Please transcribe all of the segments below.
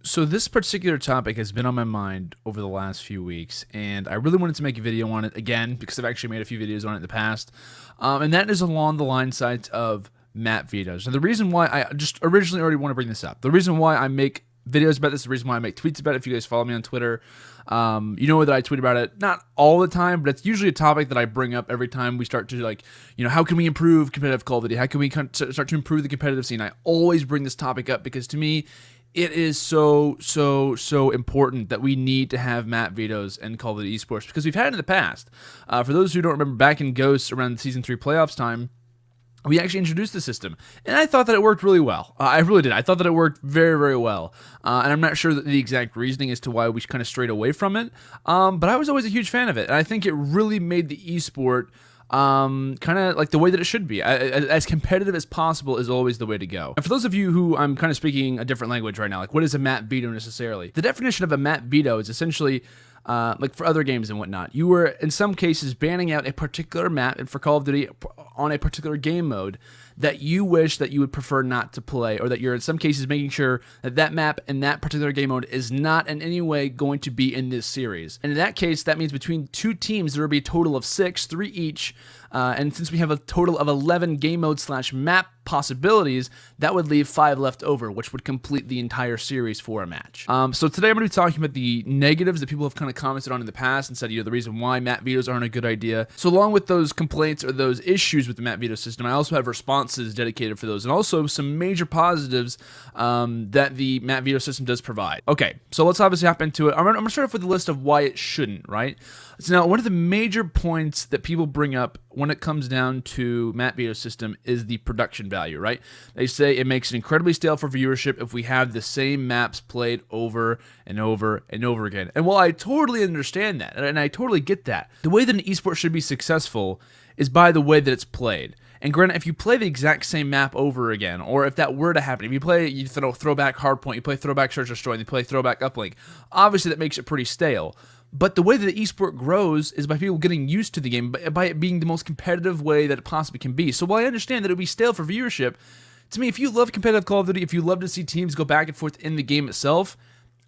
So this particular topic has been on my mind over the last few weeks, and I really wanted to make a video on it again because I've actually made a few videos on it in the past, and that is along the line sides of map vetoes. And the reason why I just originally already want to bring this up, the reason why I make videos about this, the reason why I make tweets about it, if you guys follow me on Twitter, you know that I tweet about it, not all the time, but it's usually a topic that I bring up every time we start to how can we improve competitive Call of Duty? How can we start to improve the competitive scene? I always bring this topic up because to me, it is so important that we need to have map vetoes in Call of Duty esports because we've had it in the past. For those who don't remember, back in Ghosts around the Season 3 playoffs time, we actually introduced the system, and I thought that it worked really well. I really did. I thought that it worked very, very well, and I'm not sure that the exact reasoning as to why we kind of strayed away from it, but I was always a huge fan of it, and I think it really made the esport kind of like the way that it should be. As competitive as possible is always the way to go. And for those of you who I'm kind of speaking a different language right now, like what is a map veto necessarily? The definition of a map veto is essentially like for other games and whatnot, you were in some cases banning out a particular map, and for Call of Duty on a particular game mode that you wish that you would prefer not to play, or that you're in some cases making sure that that map in that particular game mode is not in any way going to be in this series. And in that case, that means between two teams there will be a total of 6, 3 each, and since we have a total of 11 game mode / map possibilities, that would leave 5 left over, which would complete the entire series for a match. So today I'm going to be talking about the negatives that people have kind of commented on in the past and said, the reason why map vetoes aren't a good idea. So along with those complaints or those issues with the map veto system, I also have responses dedicated for those, and also some major positives that the map veto system does provide. Okay, so let's obviously hop into it. I'm going to start off with a list of why it shouldn't, right? So now, one of the major points that people bring up when it comes down to map veto system is the production value, right? They say it makes it incredibly stale for viewership if we have the same maps played over and over and over again. And while I totally understand that, and I totally get that, the way that an esport should be successful is by the way that it's played. And granted, if you play the exact same map over again, or if that were to happen, if you throw throwback hardpoint, you play throwback search destroy, and you play throwback uplink, obviously that makes it pretty stale. But the way that the esport grows is by people getting used to the game, by it being the most competitive way that it possibly can be. So while I understand that it would be stale for viewership, to me, if you love competitive Call of Duty, if you love to see teams go back and forth in the game itself,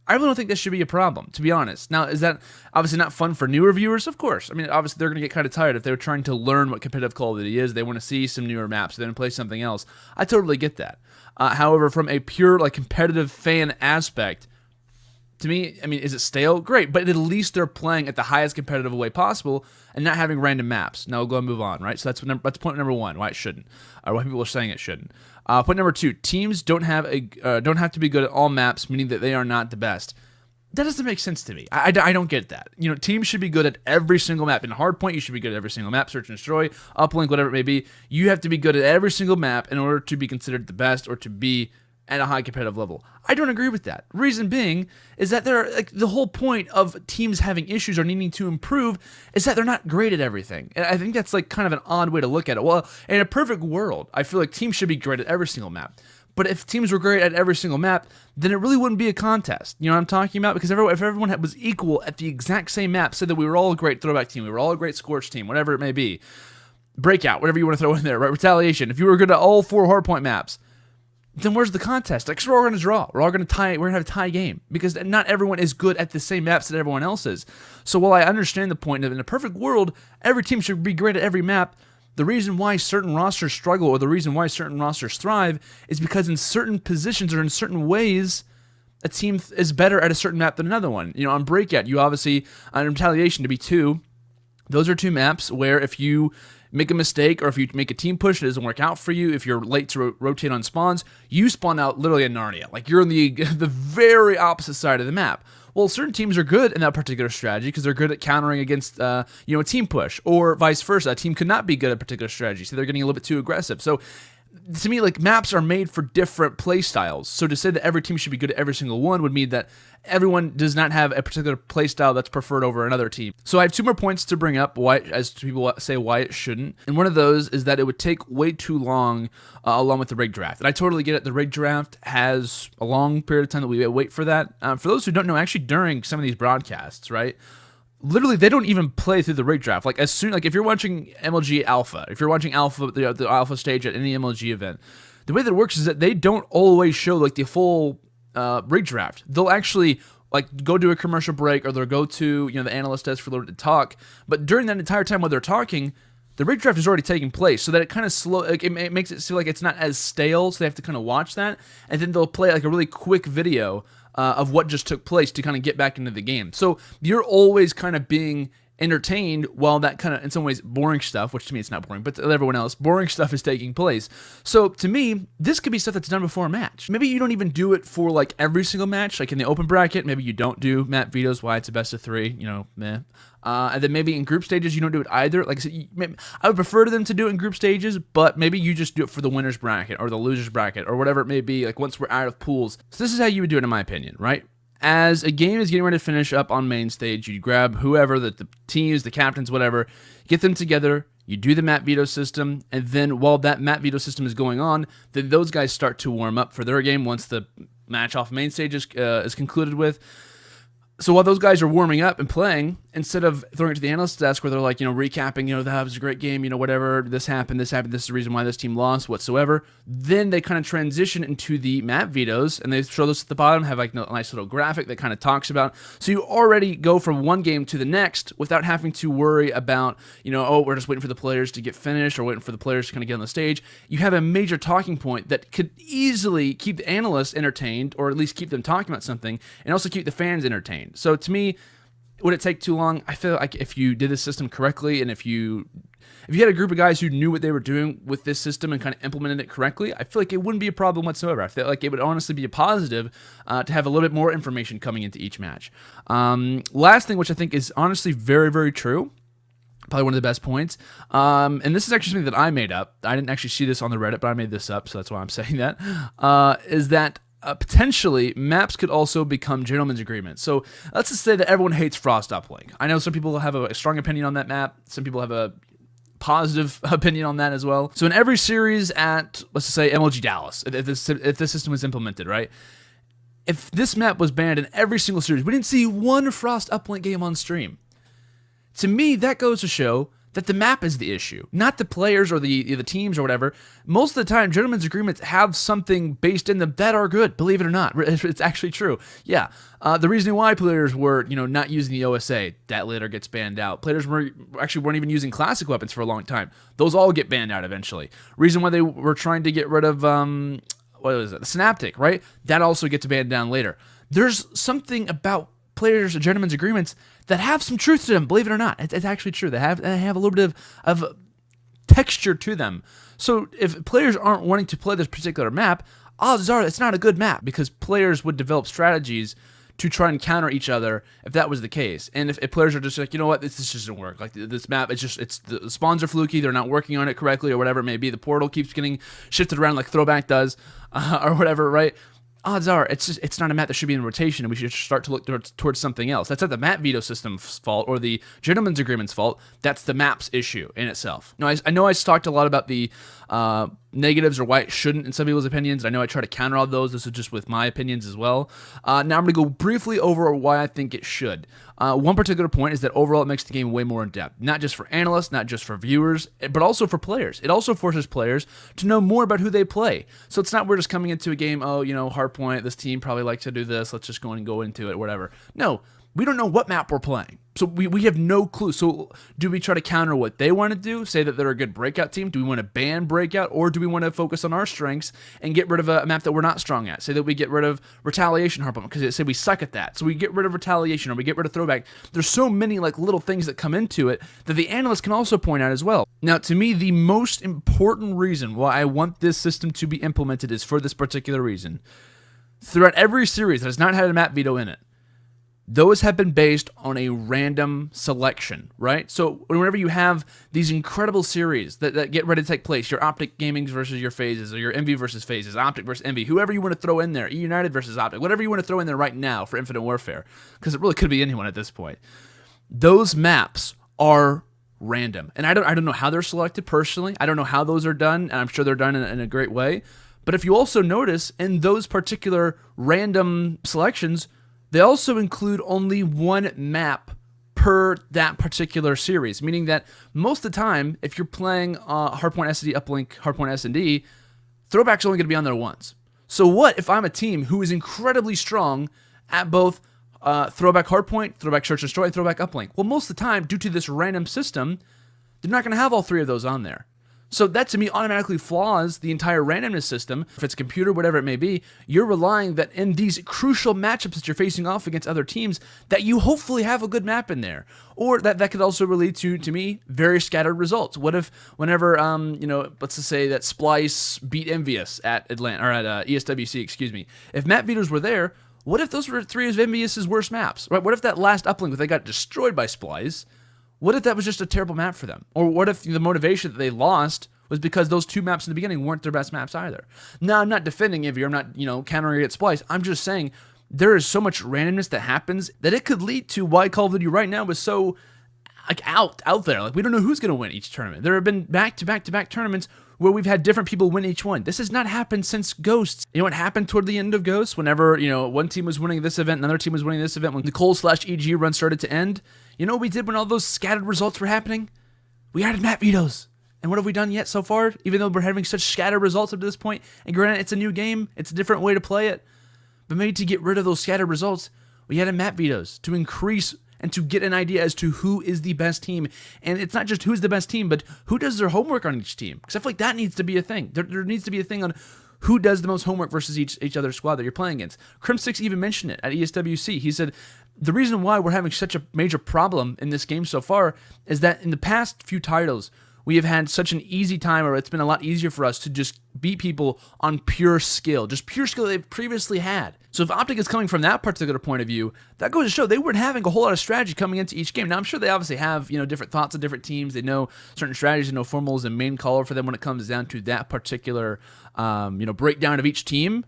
I really don't think that should be a problem, to be honest. Now, is that obviously not fun for newer viewers? Of course. I mean, obviously, they're going to get kind of tired if they're trying to learn what competitive Call of Duty is. They want to see some newer maps. They want to play something else. I totally get that. However, from a pure competitive fan aspect, to me, I mean, is it stale? Great, but at least they're playing at the highest competitive way possible and not having random maps. Now we'll go and move on, right? So that's point number one, why it shouldn't, or why people are saying it shouldn't. Point number 2, teams don't have to be good at all maps, meaning that they are not the best. That doesn't make sense to me. I don't get that. Teams should be good at every single map. In Hardpoint, you should be good at every single map. Search and Destroy, Uplink, whatever it may be. You have to be good at every single map in order to be considered the best or to be at a high competitive level. I don't agree with that. Reason being is that the whole point of teams having issues or needing to improve is that they're not great at everything. And I think that's kind of an odd way to look at it. Well, in a perfect world, I feel like teams should be great at every single map. But if teams were great at every single map, then it really wouldn't be a contest. You know what I'm talking about? Because if everyone was equal at the exact same map, said that we were all a great throwback team, we were all a great Scorch team, whatever it may be, Breakout, whatever you want to throw in there, right? Retaliation. If you were good at all 4 Hardpoint maps, then where's the contest? We're all going to draw. We're all going to tie. We're going to have a tie game because not everyone is good at the same maps that everyone else is. So while I understand the point of in a perfect world, every team should be great at every map, the reason why certain rosters struggle or the reason why certain rosters thrive is because in certain positions or in certain ways, a team is better at a certain map than another one. On Breakout, you obviously, on Retaliation to be 2, those are 2 maps where if you make a mistake or if you make a team push and it doesn't work out for you, if you're late to rotate on spawns, you spawn out literally in Narnia. You're on the very opposite side of the map. Well, certain teams are good in that particular strategy because they're good at countering against a team push, or vice versa. A team could not be good at a particular strategy, so they're getting a little bit too aggressive. So to me, maps are made for different play styles. So to say that every team should be good at every single one would mean that everyone does not have a particular play style that's preferred over another team. So I have 2 more points to bring up as people say why it shouldn't. And one of those is that it would take way too long along with the rig draft. And I totally get it. The rig draft has a long period of time that we wait for that. For those who don't know, actually during some of these broadcasts, right? Literally, they don't even play through the rig draft. As soon, if you're watching MLG Alpha, if you're watching Alpha, the Alpha stage at any MLG event, the way that it works is that they don't always show the full redraft. They'll actually like go to a commercial break, or they'll go to the analyst desk for a little bit to talk. But during that entire time while they're talking, the redraft is already taking place, so that it kind of it makes it feel like it's not as stale. So they have to kind of watch that, and then they'll play like a really quick video of what just took place to kind of get back into the game. So you're always kind of being entertained while that kind of, in some ways, boring stuff, which to me it's not boring, but to everyone else, boring stuff is taking place. So to me, this could be stuff that's done before a match. Maybe you don't even do it for like every single match, like in the open bracket, maybe you don't do map vetoes, why it's a best of 3, meh. And then maybe in group stages, you don't do it either. Like I said, I would prefer to them to do it in group stages, but maybe you just do it for the winner's bracket or the loser's bracket or whatever it may be, like once we're out of pools. So this is how you would do it in my opinion, right? As a game is getting ready to finish up on main stage, you grab whoever, the teams, the captains, whatever, get them together, you do the map veto system, and then while that map veto system is going on, then those guys start to warm up for their game once the match off main stage is concluded with. So while those guys are warming up and playing, instead of throwing it to the analyst desk where they're like, recapping, that was a great game, whatever, this happened, this is the reason why this team lost, whatsoever, then they kind of transition into the map vetoes, and they show those at the bottom, have like a nice little graphic that kind of talks about, so you already go from one game to the next without having to worry about, we're just waiting for the players to get finished or waiting for the players to kind of get on the stage. You have a major talking point that could easily keep the analysts entertained, or at least keep them talking about something, and also keep the fans entertained. So to me, would it take too long? I feel like if you did the system correctly, and if you had a group of guys who knew what they were doing with this system and kind of implemented it correctly, I feel like it wouldn't be a problem whatsoever. I feel like it would honestly be a positive to have a little bit more information coming into each match. Last thing, which I think is honestly very, very true, probably one of the best points, and this is actually something that I made up. I didn't actually see this on the Reddit, but I made this up, so that's why I'm saying that, is that potentially, maps could also become gentlemen's agreements. So let's just say that everyone hates Frost Uplink. I know some people have a strong opinion on that map. Some people have a positive opinion on that as well. So in every series at, let's just say, MLG Dallas, if this system was implemented, right? If this map was banned in every single series, we didn't see one Frost Uplink game on stream. To me, that goes to show that the map is the issue, not the players or the teams or whatever. Most of the time, gentlemen's agreements have something based in them that are good, believe it or not. It's actually true. Yeah, the reason why players were, not using the OSA, that later gets banned out. Players weren't even using classic weapons for a long time. Those all get banned out eventually. Reason why they were trying to get rid of, what was it, the Synaptic, right? That also gets banned down later. There's something about players' gentlemen's agreements that have some truth to them, believe it or not. It's actually true. They have a little bit of texture to them. So if players aren't wanting to play this particular map, odds are it's not a good map, because players would develop strategies to try and counter each other if that was the case. And if players are just like, this just doesn't work. Like this map, the spawns are fluky, they're not working on it correctly, or whatever it may be. The portal keeps getting shifted around like Throwback does, or whatever, right? Odds are it's not a map that should be in rotation, and we should start to look towards something else. That's not the map veto system's fault or the gentleman's agreement's fault. That's the map's issue in itself. Now, I know I talked a lot about the negatives or why it shouldn't in some people's opinions. I know I try to counter all those. This is just with my opinions as well. Now I'm going to go briefly over why I think it should. One particular point is that overall it makes the game way more in-depth, not just for analysts, not just for viewers, but also for players. It also forces players to know more about who they play. So it's not we're just coming into a game, hardpoint, this team probably likes to do this, let's just go into it, whatever. No, we don't know what map we're playing. So we have no clue. So do we try to counter what they want to do, say that they're a good breakout team? Do we want to ban breakout, or do we want to focus on our strengths and get rid of a map that we're not strong at? Say that we get rid of retaliation hardpoint because they say we suck at that. So we get rid of retaliation, or we get rid of throwback. There's so many little things that come into it that the analysts can also point out as well. Now, to me, the most important reason why I want this system to be implemented is for this particular reason. Throughout every series that has not had a map veto in it, those have been based on a random selection, right? So whenever you have these incredible series that get ready to take place, your Optic Gamings versus your Phases, or your Envy versus Phases, Optic versus Envy, whoever you want to throw in there, United versus Optic, whatever you want to throw in there right now for Infinite Warfare, because it really could be anyone at this point. Those maps are random, and I don't know how they're selected personally. I don't know how those are done, and I'm sure they're done in a great way. But if you also notice, in those particular random selections, they also include only one map per that particular series, meaning that most of the time, if you're playing Hardpoint SD, Uplink, Hardpoint S&D, Throwback's only going to be on there once. So what if I'm a team who is incredibly strong at both throwback hardpoint, throwback search and destroy, and throwback uplink? Well, most of the time, due to this random system, they're not going to have all three of those on there. So that to me automatically flaws the entire randomness system. If it's a computer, whatever it may be, you're relying that in these crucial matchups that you're facing off against other teams, that you hopefully have a good map in there. Or that could also relate to me, very scattered results. What if whenever, let's just say that Splice beat Envious at Atlanta, or at ESWC, excuse me. If map Vetoes were there, what if those were three of Envious's worst maps, right? What if that last uplink, they got destroyed by Splice? What if that was just a terrible map for them? Or what if the motivation that they lost was because those two maps in the beginning weren't their best maps either? Now, I'm not defending Envy, I'm not, countering at Splice. I'm just saying there is so much randomness that happens that it could lead to why Call of Duty right now is so out there. Like, we don't know who's going to win each tournament. There have been back-to-back tournaments where we've had different people win each one. This has not happened since Ghosts. You know what happened toward the end of Ghosts? Whenever, one team was winning this event, another team was winning this event, when the Cole/EG run started to end, you know what we did when all those scattered results were happening? We added map Vetoes. And what have we done yet so far? Even though we're having such scattered results up to this point, and granted, it's a new game, it's a different way to play it, but maybe to get rid of those scattered results, we added map Vetoes to increase and to get an idea as to who is the best team. And it's not just who's the best team, but who does their homework on each team. Because I feel like that needs to be a thing. There needs to be a thing on who does the most homework versus each other squad that you're playing against. Crim6 even mentioned it at ESWC. He said, the reason why we're having such a major problem in this game so far is that in the past few titles, we have had such an easy time, or it's been a lot easier for us to just beat people on pure skill, just pure skill they've previously had. So if Optic is coming from that particular point of view, that goes to show they weren't having a whole lot of strategy coming into each game. Now, I'm sure they obviously have, different thoughts of different teams. They know certain strategies, they know formals and main color for them when it comes down to that particular, breakdown of each team.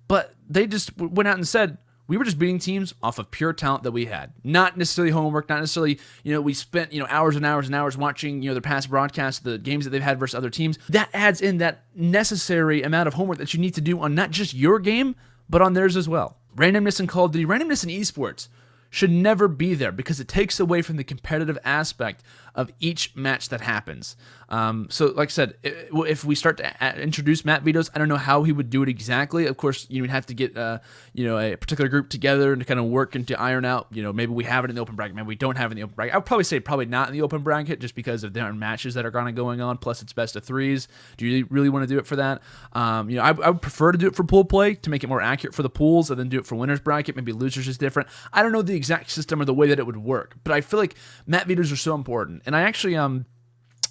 But they just went out and said, we were just beating teams off of pure talent that we had. Not necessarily homework, not necessarily, we spent, hours and hours and hours watching, their past broadcasts, the games that they've had versus other teams. That adds in that necessary amount of homework that you need to do on not just your game, but on theirs as well. Randomness in Call of Duty, randomness in esports should never be there because it takes away from the competitive aspect of each match that happens. So like I said, if we start to introduce map Vetoes, I don't know how he would do it exactly. Of course, you would have to get a particular group together and to kind of work and to iron out, maybe we have it in the open bracket, maybe we don't have it in the open bracket. I would probably say probably not in the open bracket just because of different matches that are kind of going on, plus it's best of threes. Do you really want to do it for that? I would prefer to do it for pool play to make it more accurate for the pools and then do it for winners bracket. Maybe losers is different. I don't know the exact system or the way that it would work, but I feel like map Vetoes are so important. And I actually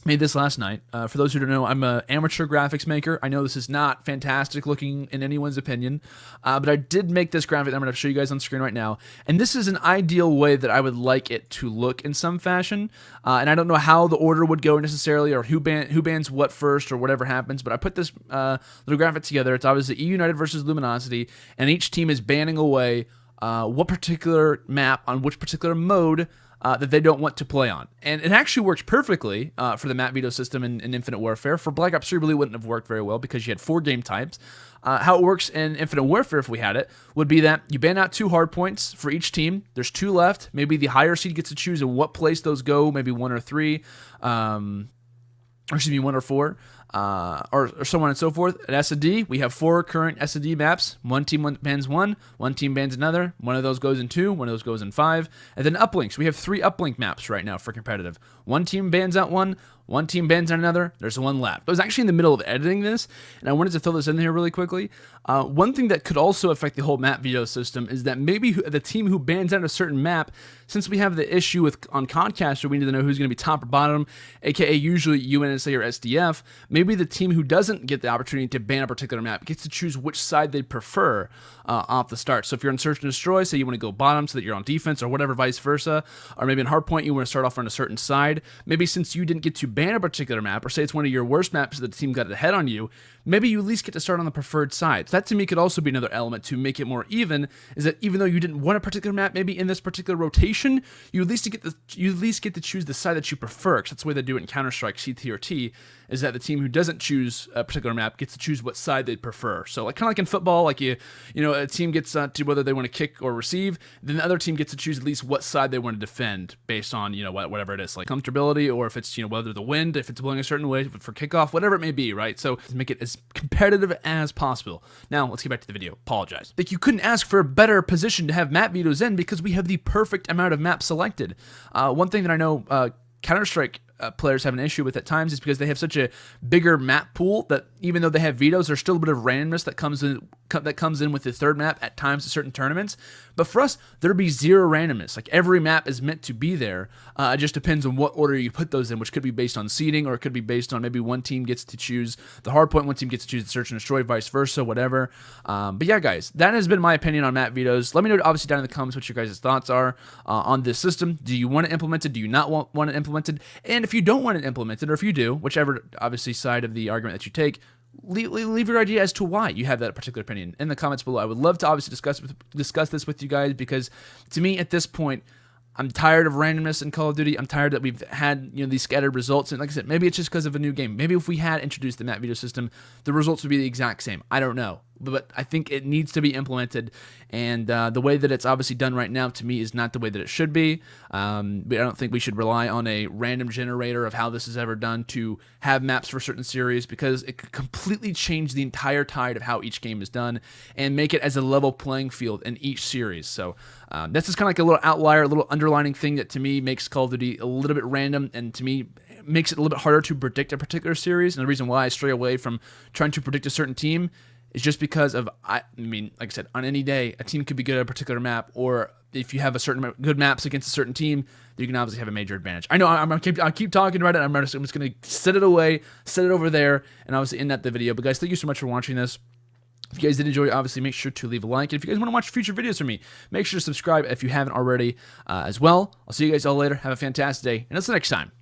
made this last night. For those who don't know, I'm an amateur graphics maker. I know this is not fantastic looking in anyone's opinion, but I did make this graphic that I'm going to show you guys on screen right now. And this is an ideal way that I would like it to look in some fashion. And I don't know how the order would go necessarily, or who bans what first, or whatever happens. But I put this little graphic together. It's obviously E United versus Luminosity, and each team is banning away what particular map on which particular mode that they don't want to play on. And it actually works perfectly for the map veto system in Infinite Warfare. For Black Ops 3, really wouldn't have worked very well because you had 4 game types. How it works in Infinite Warfare, if we had it, would be that you ban out 2 hard points for each team. There's 2 left. Maybe the higher seed gets to choose in what place those go, maybe 1 or 3. Or excuse me, 1 or 4, or so on and so forth. At S&D, we have 4 current S&D maps. One team bans one team bans another. One of those goes in 2, one of those goes in 5. And then uplinks, we have 3 uplink maps right now for competitive. One team bans out one team bans on another, there's 1 left. I was actually in the middle of editing this, and I wanted to throw this in here really quickly. One thing that could also affect the whole map veto system is that maybe the team who bans out a certain map, since we have the issue on Codcaster, we need to know who's going to be top or bottom, aka usually UNSA or SDF, maybe the team who doesn't get the opportunity to ban a particular map gets to choose which side they prefer off the start. So if you're in Search and Destroy, say you want to go bottom so that you're on defense, or whatever, vice versa, or maybe in Hardpoint you want to start off on a certain side, maybe since you didn't get to ban a particular map, or say it's one of your worst maps that the team got ahead on you, maybe you at least get to start on the preferred side. So that to me could also be another element to make it more even, is that even though you didn't want a particular map maybe in this particular rotation, you at least get to choose the side that you prefer, because that's the way they do it in Counter-Strike CTRT, is that the team who doesn't choose a particular map gets to choose what side they prefer. So like kind of like in football, like a team gets to whether they want to kick or receive, then the other team gets to choose at least what side they want to defend based on whatever it is, like comfortability, or if it's whether the wind, if it's blowing a certain way, for kickoff, whatever it may be, right? So to make it as competitive as possible. Now, let's get back to the video. Apologize. Like, you couldn't ask for a better position to have map vetoes in because we have the perfect amount of maps selected. One thing that I know Counter-Strike players have an issue with at times is because they have such a bigger map pool that even though they have vetoes, there's still a bit of randomness that comes in with the third map at times in certain tournaments. But for us, there'd be zero randomness. Like, every map is meant to be there. It just depends on what order you put those in, which could be based on seeding, or it could be based on maybe one team gets to choose the hard point, one team gets to choose the search and destroy, vice versa, whatever. But yeah, guys, that has been my opinion on map vetoes. Let me know, obviously, down in the comments what your guys' thoughts are on this system. Do you want it implemented? Do you not want it implemented? And if you don't want it implemented, or if you do, whichever, obviously, side of the argument that you take, leave your idea as to why you have that particular opinion in the comments below. I would love to obviously discuss this with you guys, because to me at this point, I'm tired of randomness in Call of Duty. I'm tired that we've had, these scattered results. And like I said, maybe it's just because of a new game. Maybe if we had introduced the map veto system, the results would be the exact same. I don't know. But I think it needs to be implemented. And the way that it's obviously done right now, to me, is not the way that it should be. But I don't think we should rely on a random generator of how this is ever done to have maps for certain series, because it could completely change the entire tide of how each game is done and make it as a level playing field in each series. So that's just kind of like a little outlier, a little underlining thing that to me makes Call of Duty a little bit random, and to me makes it a little bit harder to predict a particular series. And the reason why I stray away from trying to predict a certain team is just because of, I mean, like I said, on any day, a team could be good at a particular map, or if you have a certain good maps against a certain team, you can obviously have a major advantage. I know I keep talking about it. I'm just going to set it away, set it over there, and obviously end that the video. But guys, thank you so much for watching this. If you guys did enjoy, obviously make sure to leave a like. And if you guys want to watch future videos from me, make sure to subscribe if you haven't already as well. I'll see you guys all later. Have a fantastic day, and until next time.